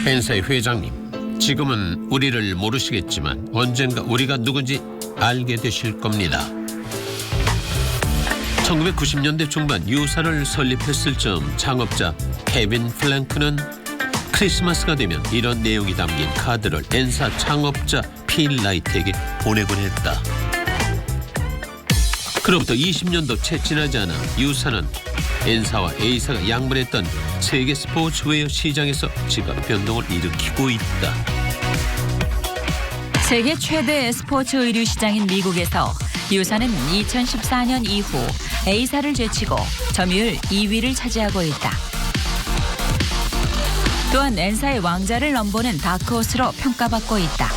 엔사의 회장님, 지금은 우리를 모르시겠지만 언젠가 우리가 누군지 알게 되실 겁니다. 1990년대 중반 유사를 설립했을 즈음 창업자 케빈 플랭크는 크리스마스가 되면 이런 내용이 담긴 카드를 엔사 창업자 필 라이트에게 보내곤 했다. 그로부터 20년도 채 지나지 않아 유사는 엔사와 A사가 양분했던 세계 스포츠웨어 시장에서 지각 변동을 일으키고 있다. 세계 최대 스포츠 의류 시장인 미국에서 유사는 2014년 이후 A사를 제치고 점유율 2위를 차지하고 있다. 또한 엔사의 왕자를 넘보는 다크호스로 평가받고 있다.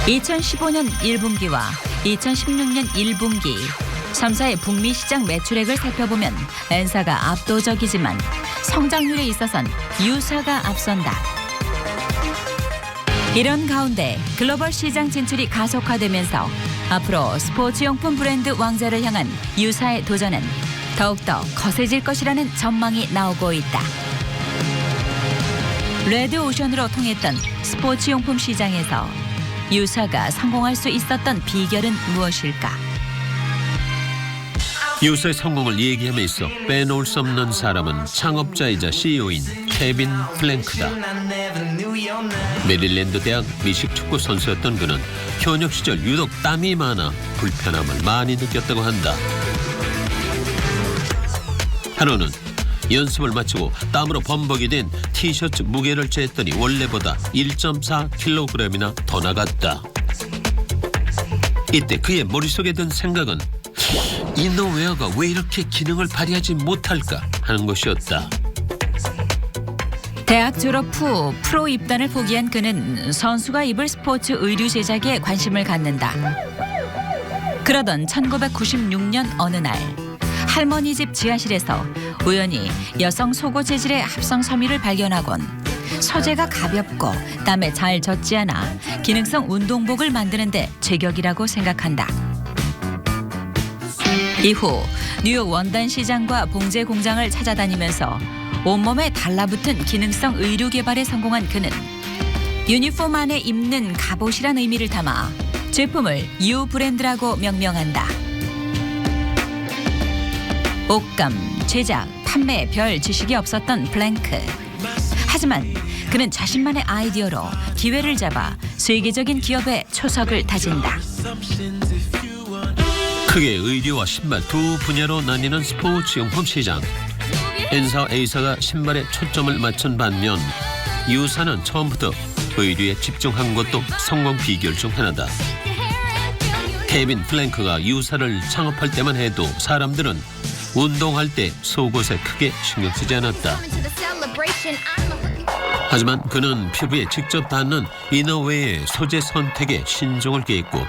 2015년 1분기와 2016년 1분기 3사의 북미 시장 매출액을 살펴보면 엔사가 압도적이지만 성장률에 있어선 유사가 앞선다. 이런 가운데 글로벌 시장 진출이 가속화되면서 앞으로 스포츠용품 브랜드 왕자를 향한 유사의 도전은 더욱더 거세질 것이라는 전망이 나오고 있다. 레드오션으로 통했던 스포츠용품 시장에서 유사가 성공할 수 있었던 비결은 무엇일까? 유사의 성공을 얘기함에 있어 빼놓을 수 없는 사람은 창업자이자 CEO인 케빈 플랭크다. 메릴랜드 대학 미식축구 선수였던 그는 현역 시절 유독 땀이 많아 불편함을 많이 느꼈다고 한다. 하루는 연습을 마치고 땀으로 범벅이 된 티셔츠 무게를 쟀더니 원래보다 1.4kg이나 더 나갔다. 이때 그의 머릿속에 든 생각은 이너웨어가 왜 이렇게 기능을 발휘하지 못할까 하는 것이었다. 대학 졸업 후 프로 입단을 포기한 그는 선수가 입을 스포츠 의류 제작에 관심을 갖는다. 그러던 1996년 어느 날 할머니 집 지하실에서 우연히 여성 속옷 재질의 합성 섬유를 발견하곤 소재가 가볍고 땀에 잘 젖지 않아 기능성 운동복을 만드는데 제격이라고 생각한다. 이후 뉴욕 원단 시장과 봉제 공장을 찾아다니면서 온몸에 달라붙은 기능성 의류 개발에 성공한 그는 유니폼 안에 입는 갑옷이란 의미를 담아 제품을 U 브랜드라고 명명한다. 옷감, 제작, 판매에 별 지식이 없었던 플랭크. 하지만 그는 자신만의 아이디어로 기회를 잡아 세계적인 기업의 초석을 다진다. 크게 의류와 신발 두 분야로 나뉘는 스포츠용품 시장. 엔사와 A사가 신발에 초점을 맞춘 반면 유사는 처음부터 의류에 집중한 것도 성공 비결 중 하나다. 케빈 플랭크가 유사를 창업할 때만 해도 사람들은 운동할 때 속옷에 크게 신경 쓰지 않았다. 하지만 그는 피부에 직접 닿는 이너웨어의 소재 선택에 신중을 기했고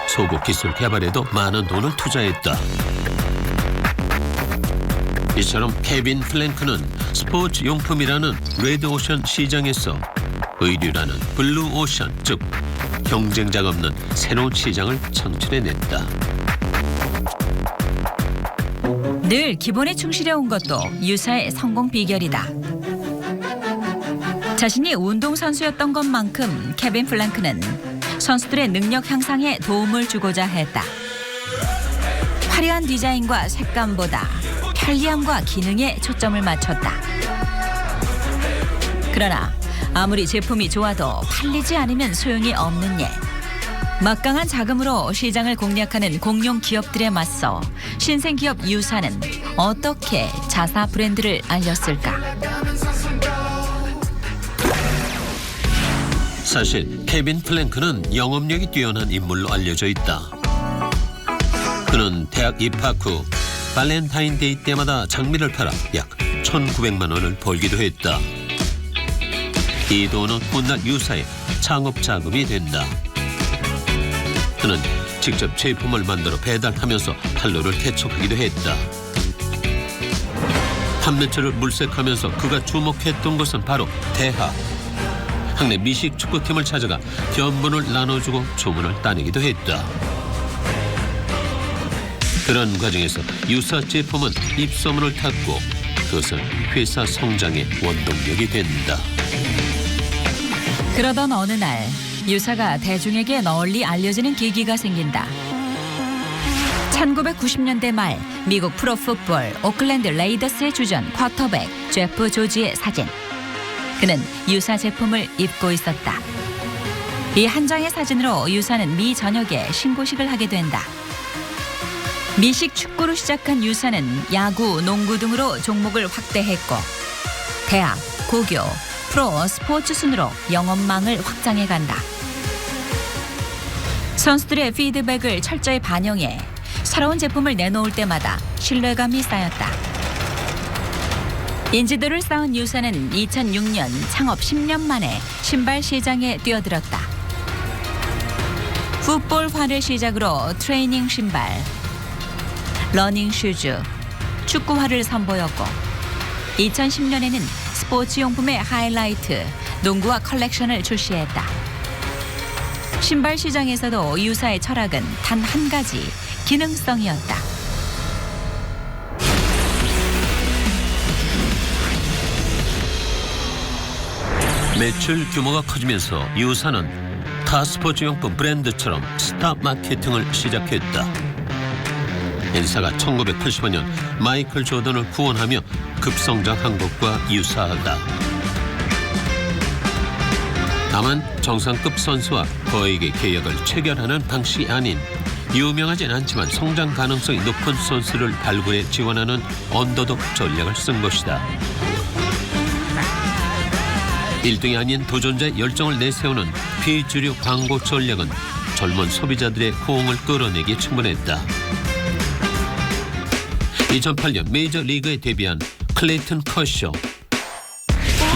속옷 기술 개발에도 많은 돈을 투자했다. 이처럼 케빈 플랭크는 스포츠 용품이라는 레드오션 시장에서 의류라는 블루오션, 즉 경쟁자가 없는 새로운 시장을 창출해냈다. 늘 기본에 충실해온 것도 유사의 성공 비결이다. 자신이 운동선수였던 것만큼 케빈 플랭크는 선수들의 능력 향상에 도움을 주고자 했다. 화려한 디자인과 색감보다 편리함과 기능에 초점을 맞췄다. 그러나 아무리 제품이 좋아도 팔리지 않으면 소용이 없는 일. 막강한 자금으로 시장을 공략하는 공룡 기업들에 맞서 신생기업 유사는 어떻게 자사 브랜드를 알렸을까? 사실 케빈 플랭크는 영업력이 뛰어난 인물로 알려져 있다. 그는 대학 입학 후 발렌타인데이 때마다 장미를 팔아 약 1,900만 원을 벌기도 했다. 이 돈은 훗날 유사의 창업 자금이 된다. 그는 직접 제품을 만들어 배달하면서 판로를 개척하기도 했다. 판매처를 물색하면서 그가 주목했던 것은 바로 대하. 학내 미식 축구팀을 찾아가 견본을 나눠주고 주문을 따내기도 했다. 그런 과정에서 유사 제품은 입소문을 탔고 그것은 회사 성장의 원동력이 된다. 그러던 어느 날 유사가 대중에게 널리 알려지는 계기가 생긴다. 1990년대 말 미국 프로풋볼 오클랜드 레이더스의 주전 쿼터백 제프 조지의 사진. 그는 유사 제품을 입고 있었다. 이 한 장의 사진으로 유사는 미 전역에 신고식을 하게 된다. 미식 축구로 시작한 유사는 야구, 농구 등으로 종목을 확대했고 대학, 고교, 프로 스포츠 순으로 영업망을 확장해 간다. 선수들의 피드백을 철저히 반영해 새로운 제품을 내놓을 때마다 신뢰감이 쌓였다. 인지도를 쌓은 유사는 2006년 창업 10년 만에 신발 시장에 뛰어들었다. 풋볼화를 시작으로 트레이닝 신발, 러닝 슈즈, 축구화를 선보였고 2010년에는 스포츠 용품의 하이라이트, 농구화 컬렉션을 출시했다. 신발 시장에서도 유사의 철학은 단 한 가지, 기능성이었다. 매출 규모가 커지면서 유사는 타 스포츠용품 브랜드처럼 스타 마케팅을 시작했다. 엔사가 1985년 마이클 조던을 후원하며 급성장한 것과 유사하다. 다만 정상급 선수와 거액의 계약을 체결하는 방식이 아닌 유명하진 않지만 성장 가능성이 높은 선수를 발굴해 지원하는 언더독 전략을 쓴 것이다. 1등이 아닌 도전자의 열정을 내세우는 비주류 광고 전략은 젊은 소비자들의 호응을 끌어내기에 충분했다. 2008년 메이저리그에 데뷔한 클레이튼 커쇼.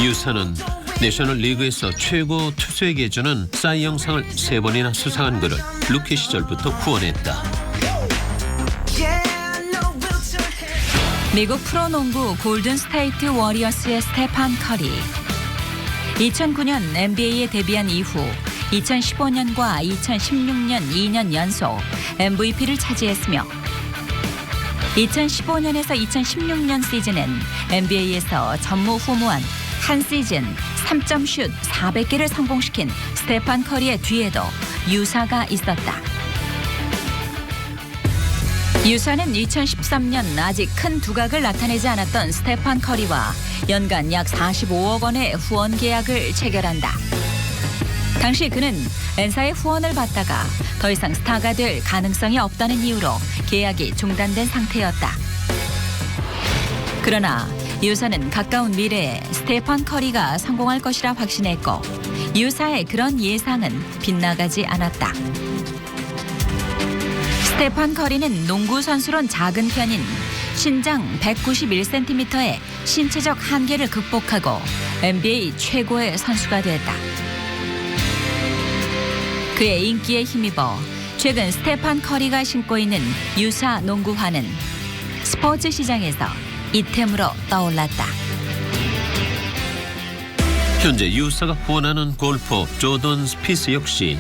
유사는 내셔널리그에서 최고 투수에게 주는 사이 영상을 3번이나 수상한 그를 루키 시절부터 후원했다. 미국 프로농구 골든 스테이트 워리어스의 스테판 커리. 2009년 NBA에 데뷔한 이후 2015년과 2016년 2년 연속 MVP를 차지했으며 2015년에서 2016년 시즌엔 NBA에서 전무후무한 한 시즌 3점 슛 400개를 성공시킨 스테판 커리의 뒤에도 유사가 있었다. 유사는 2013년 아직 큰 두각을 나타내지 않았던 스테판 커리와 연간 약 45억 원의 후원 계약을 체결한다. 당시 그는 엔사의 후원을 받다가 더 이상 스타가 될 가능성이 없다는 이유로 계약이 중단된 상태였다. 그러나 유사는 가까운 미래에 스테판 커리가 성공할 것이라 확신했고 유사의 그런 예상은 빗나가지 않았다. 스테판 커리는 농구 선수론 작은 편인 신장 191cm의 신체적 한계를 극복하고 NBA 최고의 선수가 됐다. 그의 인기에 힘입어 최근 스테판 커리가 신고 있는 유사 농구화는 스포츠 시장에서 이템으로 떠올랐다. 현재 유사가 후원하는 골퍼 조던 스피스 역시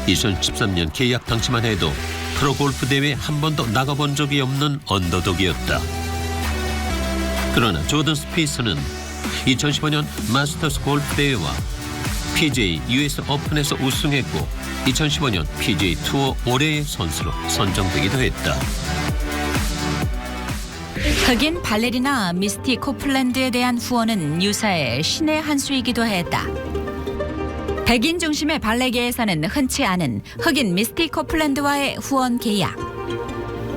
2013년 계약 당시만 해도 프로골프 대회에 한 번도 나가본 적이 없는 언더독이었다. 그러나 조던 스피스는 2015년 마스터스 골프 대회와 PGA US 오픈에서 우승했고 2015년 PGA 투어 올해의 선수로 선정되기도 했다. 흑인 발레리나 미스티 코플랜드에 대한 후원은 유사의 신의 한 수이기도 했다. 백인 중심의 발레계에서는 흔치 않은 흑인 미스티 코플랜드와의 후원 계약.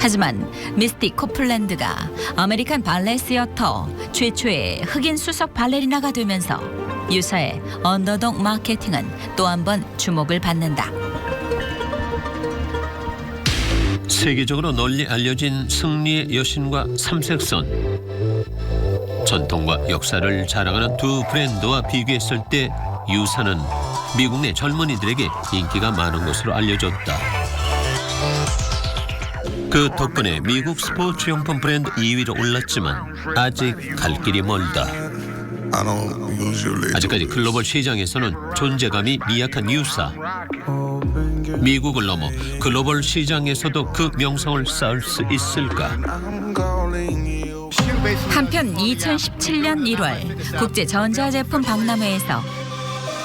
하지만 미스티 코플랜드가 아메리칸 발레 시어터 최초의 흑인 수석 발레리나가 되면서 유사의 언더독 마케팅은 또 한 번 주목을 받는다. 세계적으로 널리 알려진 승리의 여신과 삼색선. 전통과 역사를 자랑하는 두 브랜드와 비교했을 때 유사는 미국 내 젊은이들에게 인기가 많은 것으로 알려졌다. 그 덕분에 미국 스포츠용품 브랜드 2위로 올랐지만 아직 갈 길이 멀다. 아직까지 글로벌 시장에서는 존재감이 미약한 유사. 미국을 넘어 글로벌 시장에서도 그 명성을 쌓을 수 있을까? 한편 2017년 1월 국제전자제품 박람회에서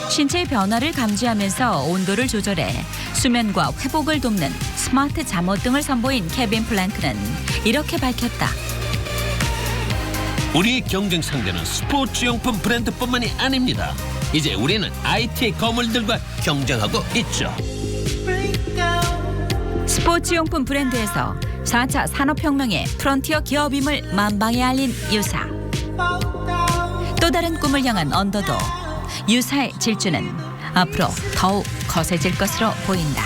신체의 변화를 감지하면서 온도를 조절해 수면과 회복을 돕는 스마트 잠옷 등을 선보인 케빈 플랭크는 이렇게 밝혔다. 우리의 경쟁 상대는 스포츠용품 브랜드뿐만이 아닙니다. 이제 우리는 IT의 거물들과 경쟁하고 있죠. 스포츠용품 브랜드에서 4차 산업혁명의 프론티어 기업임을 만방에 알린 유사. 또 다른 꿈을 향한 언더독. 유사의 질주는 앞으로 더욱 거세질 것으로 보인다.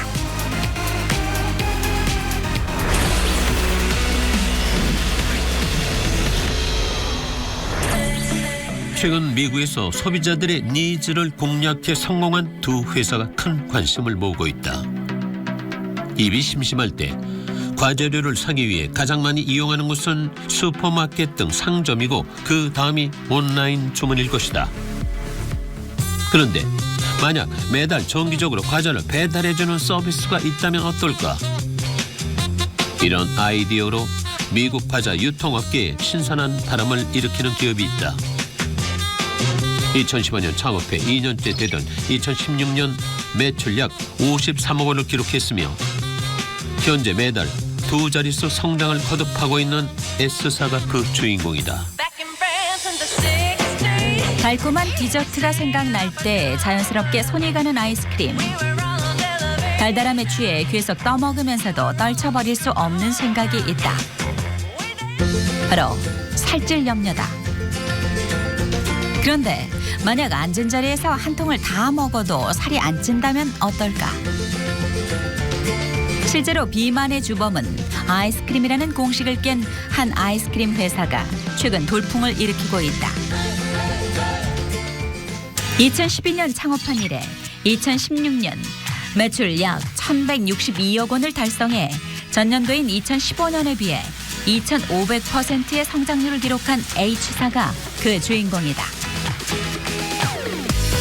최근 미국에서 소비자들의 니즈를 공략해 성공한 두 회사가 큰 관심을 모으고 있다. 입이 심심할 때 과재료를 사기 위해 가장 많이 이용하는 곳은 슈퍼마켓 등 상점이고 그 다음이 온라인 주문일 것이다. 그런데 만약 매달 정기적으로 과자를 배달해주는 서비스가 있다면 어떨까? 이런 아이디어로 미국 과자 유통업계에 신선한 바람을 일으키는 기업이 있다. 2015년 창업해 2년째 되던 2016년 매출 약 53억 원을 기록했으며 현재 매달 두 자릿수 성장을 거듭하고 있는 S사가 그 주인공이다. 달콤한 디저트가 생각날 때 자연스럽게 손이 가는 아이스크림. 달달함에 취해 계속 떠먹으면서도 떨쳐버릴 수 없는 생각이 있다. 바로 살찔 염려다. 그런데 만약 앉은 자리에서 한 통을 다 먹어도 살이 안 찐다면 어떨까? 실제로 비만의 주범은 아이스크림이라는 공식을 깬 한 아이스크림 회사가 최근 돌풍을 일으키고 있다. 2012년 창업한 이래 2016년 매출 약 1,162억 원을 달성해 전년도인 2015년에 비해 2,500%의 성장률을 기록한 H사가 그 주인공이다.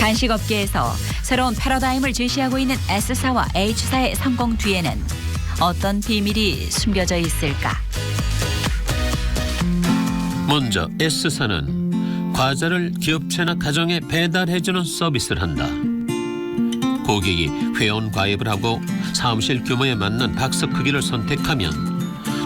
간식업계에서 새로운 패러다임을 제시하고 있는 S사와 H사의 성공 뒤에는 어떤 비밀이 숨겨져 있을까? 먼저 S사는 과자를 기업체나 가정에 배달해주는 서비스를 한다. 고객이 회원 가입을 하고 사무실 규모에 맞는 박스 크기를 선택하면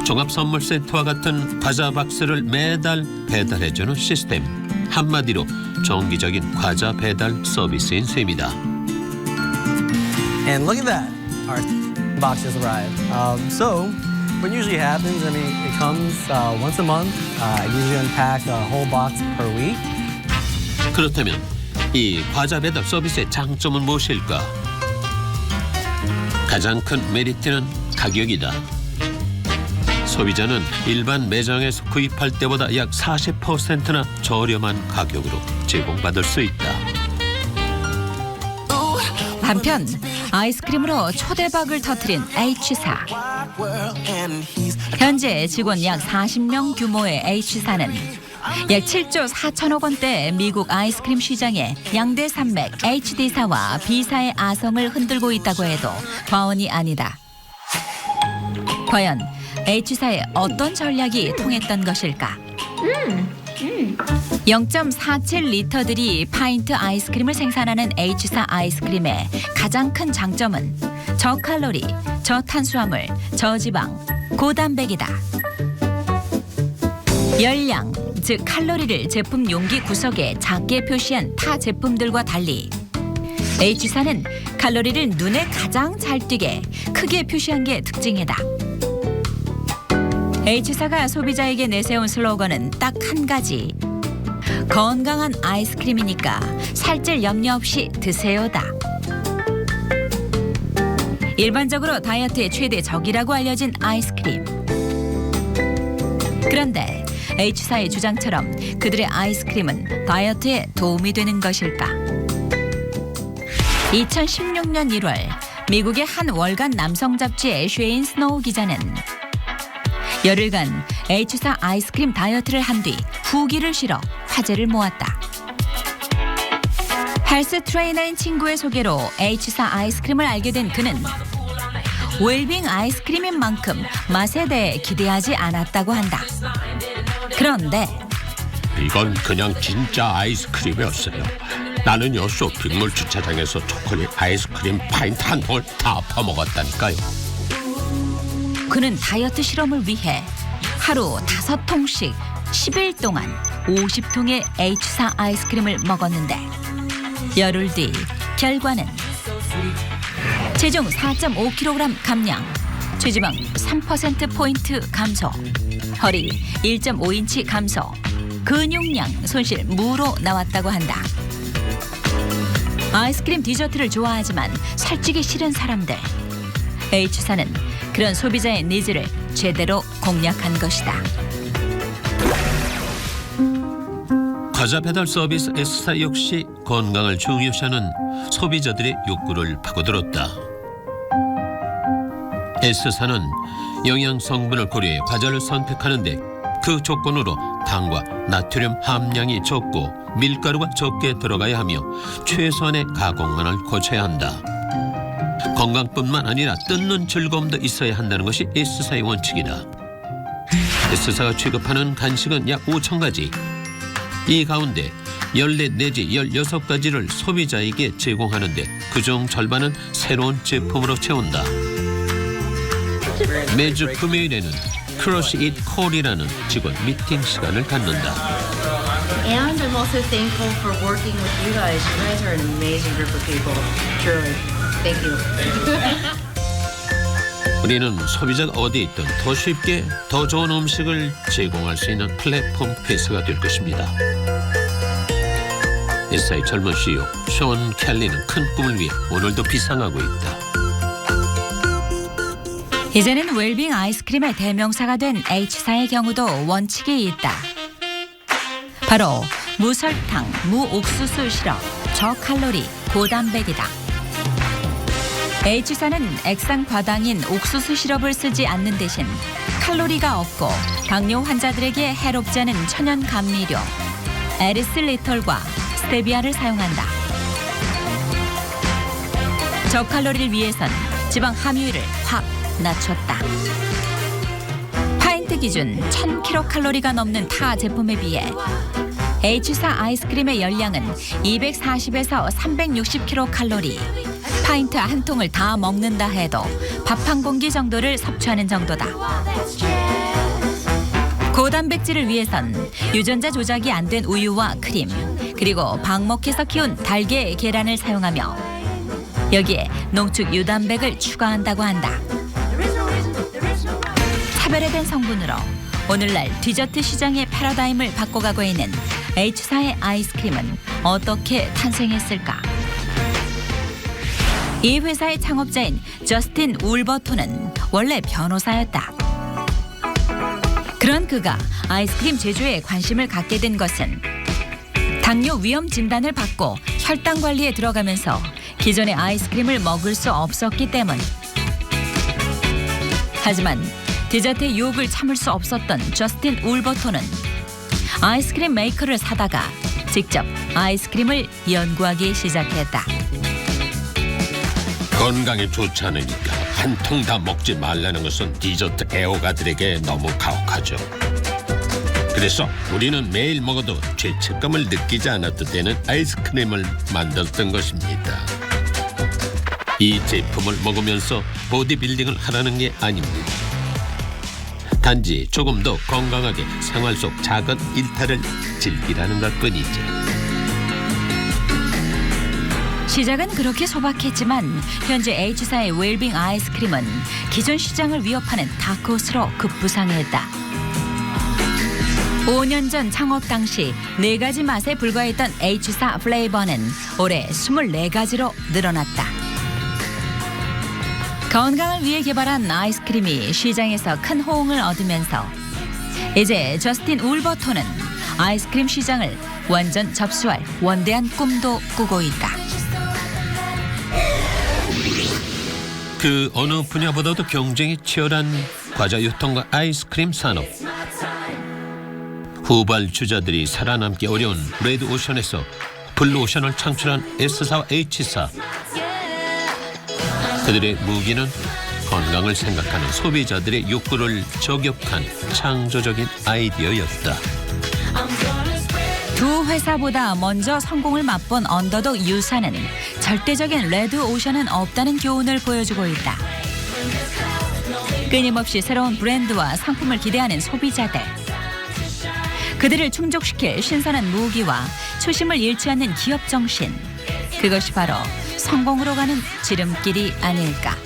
종합 선물 세트와 같은 과자 박스를 매달 배달해주는 시스템. 한마디로 정기적인 과자 배달 서비스인 셈이다. And look at that, our boxes arrive. So what usually happens, I mean, it comes once a month. I usually unpack a whole box per week. 그렇다면 이 과자 배달 서비스의 장점은 무엇일까? 가장 큰 메리트는 가격이다. 소비자는 일반 매장에서 구입할 때보다 약 40%나 저렴한 가격으로 제공받을 수 있다. 한편 아이스크림으로 초대박을 터뜨린 H사. 현재 직원 약 40명 규모의 H사는 약 7조 4천억 원대 미국 아이스크림 시장에 양대 산맥 HD사와 B사의 아성을 흔들고 있다고 해도 과언이 아니다. 과연 H사의 어떤 전략이 통했던 것일까? 0.47리터들이 파인트 아이스크림을 생산하는 H사 아이스크림의 가장 큰 장점은 저칼로리, 저탄수화물, 저지방, 고단백이다. 열량, 즉 칼로리를 제품 용기 구석에 작게 표시한 타 제품들과 달리 H사는 칼로리를 눈에 가장 잘 띄게 크게 표시한 게 특징이다. H사가 소비자에게 내세운 슬로건은 딱 한 가지. 건강한 아이스크림이니까 살찔 염려 없이 드세요다. 일반적으로 다이어트의 최대 적이라고 알려진 아이스크림. 그런데 H사의 주장처럼 그들의 아이스크림은 다이어트에 도움이 되는 것일까? 2016년 1월 미국의 한 월간 남성 잡지의 쉐인 스노우 기자는 열흘간 H사 아이스크림 다이어트를 한 뒤 후기를 실어 화제를 모았다. 헬스 트레이너인 친구의 소개로 H사 아이스크림을 알게 된 그는 웰빙 아이스크림인 만큼 맛에 대해 기대하지 않았다고 한다. 그런데 이건 그냥 진짜 아이스크림이었어요. 나는요 쇼핑몰 주차장에서 초콜릿 아이스크림 파인트 한 통을 다 퍼먹었다니까요. 그는 다이어트 실험을 위해 하루 5통씩 10일 동안 50통의 H4 아이스크림을 먹었는데 열흘 뒤 결과는 체중 4.5kg 감량, 체지방 3%포인트 감소, 허리 1.5인치 감소, 근육량 손실 무로 나왔다고 한다. 아이스크림 디저트를 좋아하지만 살찌기 싫은 사람들. H사는 그런 소비자의 니즈를 제대로 공략한 것이다. 과자 배달 서비스 S사 역시 건강을 중요시하는 소비자들의 욕구를 파고들었다. S사는 영양 성분을 고려해 과자를 선택하는데 그 조건으로 당과 나트륨 함량이 적고 밀가루가 적게 들어가야 하며 최소한의 가공만을 거쳐야 한다. 건강뿐만 아니라 뜯는 즐거움도 있어야 한다는 것이 S사의 원칙이다. S사가 취급하는 간식은 약 5,000가지. 이 가운데 14 내지 16가지를 소비자에게 제공하는데 그중 절반은 새로운 제품으로 채운다. 매주 금요일에는 크러쉬 잇 콜이라는 직원 미팅 시간을 갖는다. And I'm also thankful for working with you guys. You guys are an amazing group of people. Truly. Thank you. 우리는 소비자가 어디 있든 더 쉽게 더 좋은 음식을 제공할 수 있는 플랫폼 회사가 될 것입니다. S사의 젊은 CEO 션 켈리는 큰 꿈을 위해 오늘도 비상하고 있다. 이제는 웰빙 아이스크림의 대명사가 된 H사의 경우도 원칙이 있다. 바로 무설탕, 무옥수수 시럽, 저칼로리, 고단백이다. H사는 액상 과당인 옥수수 시럽을 쓰지 않는 대신 칼로리가 없고 당뇨 환자들에게 해롭지 않은 천연 감미료 에리슬리톨과 스테비아를 사용한다. 저칼로리를 위해선 지방 함유율을 확 낮췄다. 파인트 기준 1000kcal 넘는 타 제품에 비해 H사 아이스크림의 열량은 240에서 360kcal. 파인트 한 통을 다 먹는다 해도 밥 한 공기 정도를 섭취하는 정도다. 고단백질을 위해선 유전자 조작이 안 된 우유와 크림, 그리고 방목해서 키운 달걀, 계란을 사용하며 여기에 농축 유단백을 추가한다고 한다. 차별화된 성분으로 오늘날 디저트 시장의 패러다임을 바꿔가고 있는 H사의 아이스크림은 어떻게 탄생했을까? 이 회사의 창업자인 저스틴 울버톤은 원래 변호사였다. 그런 그가 아이스크림 제조에 관심을 갖게 된 것은 당뇨 위험 진단을 받고 혈당 관리에 들어가면서 기존의 아이스크림을 먹을 수 없었기 때문. 하지만 디저트의 유혹을 참을 수 없었던 저스틴 울버톤은 아이스크림 메이커를 사다가 직접 아이스크림을 연구하기 시작했다. 건강에 좋지 않으니까 한 통 다 먹지 말라는 것은 디저트 애호가들에게 너무 가혹하죠. 그래서 우리는 매일 먹어도 죄책감을 느끼지 않아도 되는 아이스크림을 만들었던 것입니다. 이 제품을 먹으면서 보디빌딩을 하라는 게 아닙니다. 단지 조금 더 건강하게 생활 속 작은 일탈을 즐기라는 것뿐이죠. 시작은 그렇게 소박했지만 현재 H사의 웰빙 아이스크림은 기존 시장을 위협하는 다크호스로 급부상했다. 5년 전 창업 당시 4가지 맛에 불과했던 H사 플레이버는 올해 24가지로 늘어났다. 건강을 위해 개발한 아이스크림이 시장에서 큰 호응을 얻으면서 이제 저스틴 울버톤은 아이스크림 시장을 완전 접수할 원대한 꿈도 꾸고 있다. 그 어느 분야보다도 경쟁이 치열한 과자 유통과 아이스크림 산업. 후발주자들이 살아남기 어려운 레드오션에서 블루오션을 창출한 S사와 H사. 그들의 무기는 건강을 생각하는 소비자들의 욕구를 저격한 창조적인 아이디어였다. 두 회사보다 먼저 성공을 맛본 언더독 유사는 절대적인 레드 오션은 없다는 교훈을 보여주고 있다. 끊임없이 새로운 브랜드와 상품을 기대하는 소비자들. 그들을 충족시킬 신선한 무기와 초심을 잃지 않는 기업 정신. 그것이 바로 성공으로 가는 지름길이 아닐까.